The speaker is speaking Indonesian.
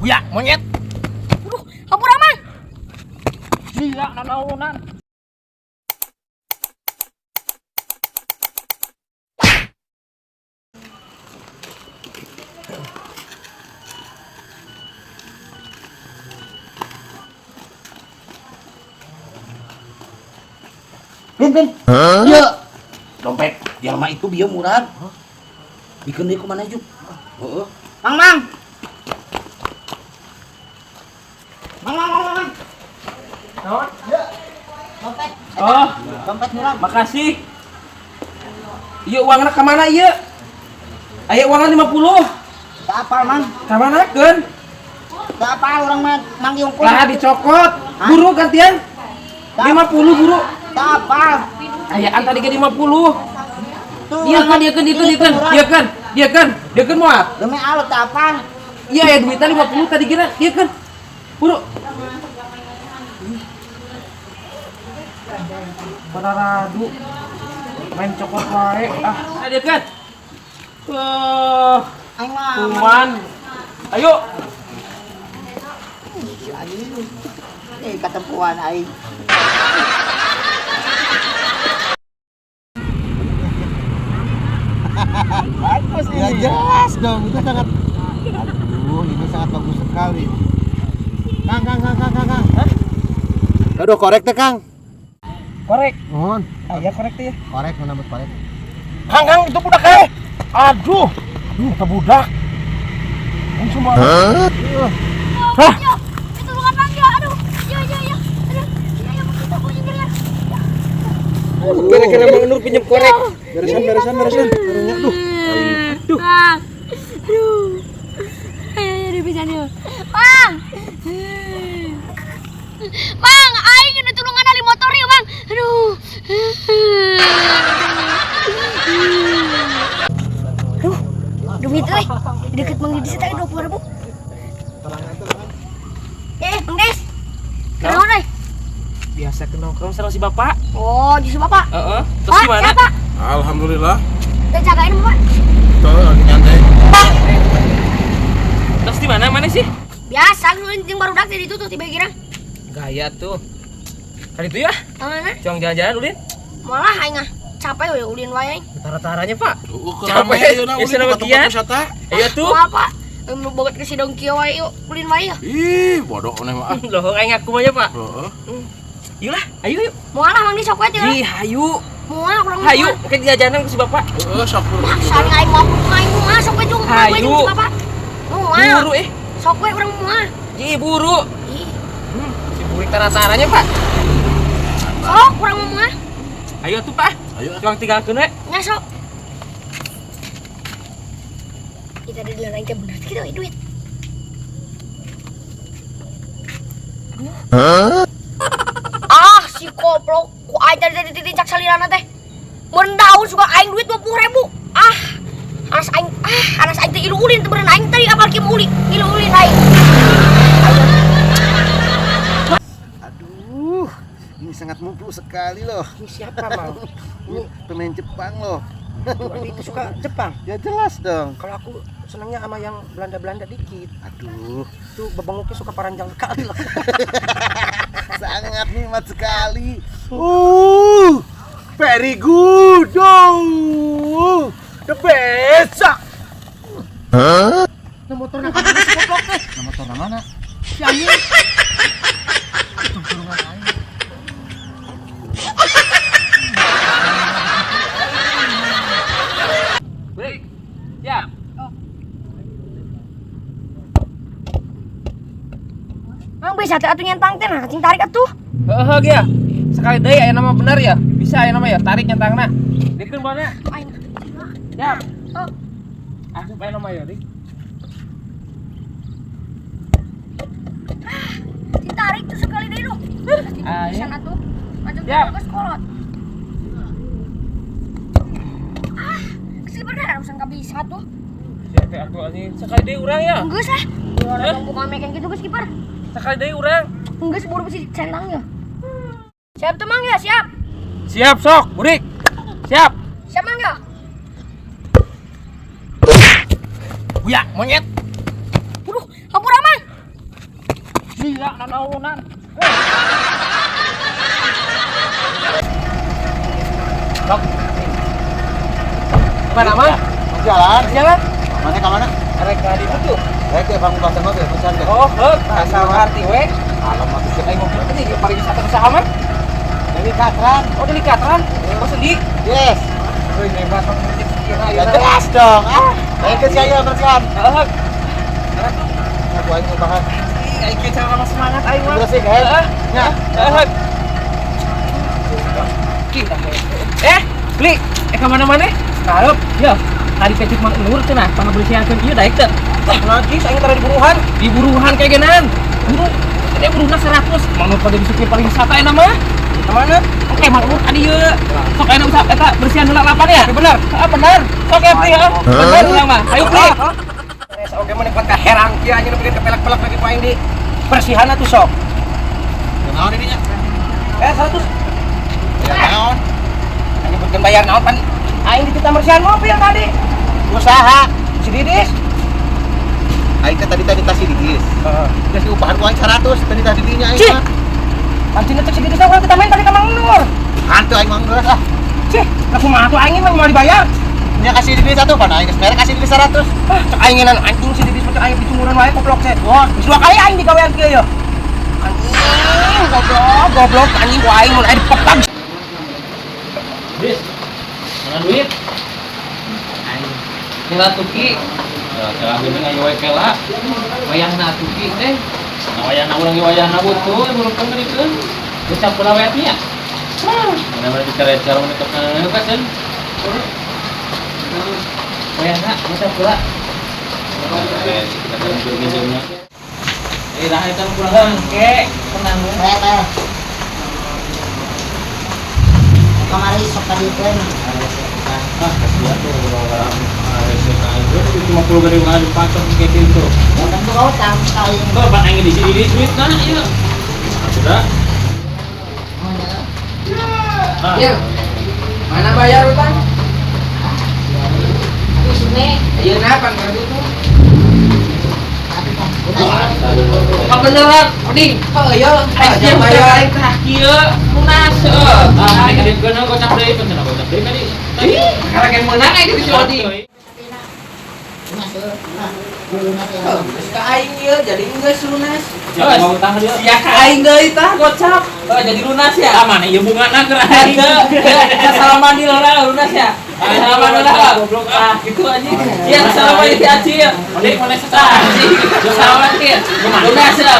Ya, monyet. Aduh, hampura mang. Sia nanaunan. Pin. Iya. Dompet jelma itu dia murah. Bikin dia kemana juk? Heeh. Mang. Mang. Ya. Dompet. Oh, Dompet murah. makasih. Iya uangnya ke mana iya? Ayo uangnya 50. Tak apa, Mang. Ka mana keun? Tak apa orang Mang Yongko. Lah dicokot. Buru gantian. 50 buru. Tak apa. Ayaan tadi ke 50. Tuh, Dia kan moal. Demi Allah tak apa. Iya ya duitnya 50 tadi kira. Dia kan. Buru. Pada radu. Main cokot wae. Ah, dia kan. Aing mah. Kuman. Ayo. Ketempuan aing. Bagus ini. Ya jelas dong, itu sangat. Aduh, ini sangat bagus sekali. Kang. Aduh, korek teh, Kang. Korek. Mohon. Ya korek teh ya. Korek, menambah korek. Kang, itu budak Aduh, itu budak. Ini semua. Hah? Itu bukan mang ya. Aduh. Ya. Aduh. Ya begitu punya. Kira-kira Bang Nur pinjam korek. Beresan. Barunya duh. Aduh. Aduh. Ayo bisa nih. Mang. Mang, aing ini tulungan ali motor ya, Mang. Aduh. Duit euy. Deket Mang Didi tadi 20.000. Mang Des. Kenapa nih? Biasa ke nongkrong sama si Bapak. Oh, justru Bapak. Heeh. Terus Pak, gimana? siapa? Alhamdulillah. Kita jagain, Bapak. Tuh lagi nyantai. Terus di mana? Mana sih? Biasa, lu yang baru dak di tutup tiba kira. Gaya tuh. Kali itu ya, Mana? cong jalan-jalan Ulin. Malah aing capek we ulin wae. Tara-taranya, Pak. Capek Ya senama kian. Ayo tuh. Wah, Pak. Bogat ke si dongki wae yuk ulin wae ya. Ih, bodoh nih mah. Loh, aing aku mah ya, Pak. Heeh. Yuk lah, ayo. Moalah mang di sok we teh. Ih, hayu. Moal kurang. Hayu, ke jajanan ke si Bapak. Heeh, syukur. Saling aing mau aing moal sok we jeung Hayu. si Bapak. Moal. Buru Sok we urang moal. Ih, buru. Ih, Si burik tara-taranya, Pak. sok urang moal. Ayo tuh, Pak. Ayo. Cuang tinggalkeun we. Nya sok. Kita di dalam aing teh bener kita we duit. Si goblok, ku aing tadi ditincak salirana teh. Mun daun suka aing duit 20.000. Anas aing teh ilu ulin teh beneran aing tadi apal kieu uli. Ilu ulin aing. Aduh, ini sangat mumpuk sekali loh. Ini siapa, Mang? Ini pemain Jepang loh. Itu suka Jepang. Ya jelas dong. Kalau aku senangnya sama yang Belanda-Belanda dikit. Aduh, Tuh bebenguknya suka paranjang kali lah. sangat nikmat sekali. Very good. The best. Nah, motornya kan si goblok teh. Nah, motor mana? Si anjing. Itu turungan aing. Break. Ya. Mang bisa teh atuh nyentang teh nah cing tarik atuh. Heeh, ya. Sekali deui aya nama bener ya. Bisa aya nama ya, tarik nyentangna. Dikeun mana? Aing. Ya. Oh. Asup aya nama ya, Dik. Cing tarik tuh sekali deui lu. Ayo. Bisa atuh. Macam Ya. geus kolot. Sebenarnya urusan ka bisa tuh. Siapa aku anjing? Sekali deui urang ya. Geus lah. Orang buka meken gitu geus kiper. Sekali deui urang. Geus buru besi centang ya. Siap tuh Mang ya, siap. Siap sok, Burik. Siap. Siap Mang ya. Ya, monyet. Waduh, hampura Mang. Sia nanaunan. Sok. Mana mah? Jalan. Jalan. Mana ke mana? Arek ka di situ. Ke Bang Pasar mah pesan ke. Oh, asal arti we. Alamat sih. Aing mau berarti di pariwisata usaha mah. Dari Katran. Oh, dari Katran. Oh, sedih. Yes. Wih, hebat banget rezeki Ya jelas dong. Baik ke saya pesan. Heeh. Aku aing bahas. Aing ke cara semangat aing mah. Terus sih kan? Ya. Heeh. Beli. Kemana-mana? Karep. Ya. Tadi kecik mang nur cenah, pangga bersihankeun ieu daek teh. Wah, lagi saya tadi diburuhan. Diburuhan kayak genan. Buru. Tadi buruhna 100. Mang nur pada disupir paling wisata eta mah. Kemana? Oke, mang nur adi ieu. Sok aya usaha eta bersihan heula lapan ya? Bener. Bener. Sok ya, Pri, heeh. Bener urang mah. Ayo, Pri. Oke, mana buat kaherang kieu anjeun bikin kepelak-pelak lagi paing di bersihan atuh sok. Naon ini nya? 100. Ya naon? Ini bukan bayar naon pan. Aing di kita bersihan mobil tadi. Usaha. Si Didis. Aing tadi tas Didis. Geus diupahan ku aing 100 tadi dinya aing Cih. mah. Pancing itu si Didis orang kita main tadi ka Mang Nur. Hantu aing mah geus ah. Cih, lah kumaha tuh aing mah mau dibayar. Nya kasih Didis satu pan aing geus mere kasih Didis 100. Cek aingenan anjing si Didis macam aing dicunguran wae goblok set. Wah, geus 2 kali aing digawean kieu ya. Anjing, goblok anjing ku aing mun aya dipepag. Bis, mana duit? Kela tuki. Ya, kela gini ngayu wae kela. Wayahna tuki teh. Nah, wayahna urang wayahna butuh, belum kenalikeun. Geus campur awetnya. Mana bicara cara menetapkan kasen. Wayahna masa pula. Kita kan berminjamnya. Dah eta kurang ke, tenang we. Kamari sok kadikeun. Ah, kasihan tuh orang-orang RSK itu cuma 50 ribu ada pasar kayak gitu. Ya kan gua utang sekali. Kok ban aing di sini di duit nah ieu. Sudah. Ah, Ya. Mana bayar utang? Itu sini. Ieu napan kan itu? Pak beneran, Oding. Oh iya, Aing bayar terakhir lunas. Ah, ini gedeun keuna gocap deui, cenah gocap deui tadi. Karena yang menang aing di Odi. Masuk. Lunas ya. Ka aing ieu jadi geus lunas. Ya mau utang dia. Ya ka aing deui tah gocap. Jadi lunas ya. Ah, mana ieu bungana keur aing. Salaman di lola lunas ya. Salaman lola goblok ah gitu anjing. Ya salaman di Aci ya. Oding mana sesah. Salaman ya. Lunas ya.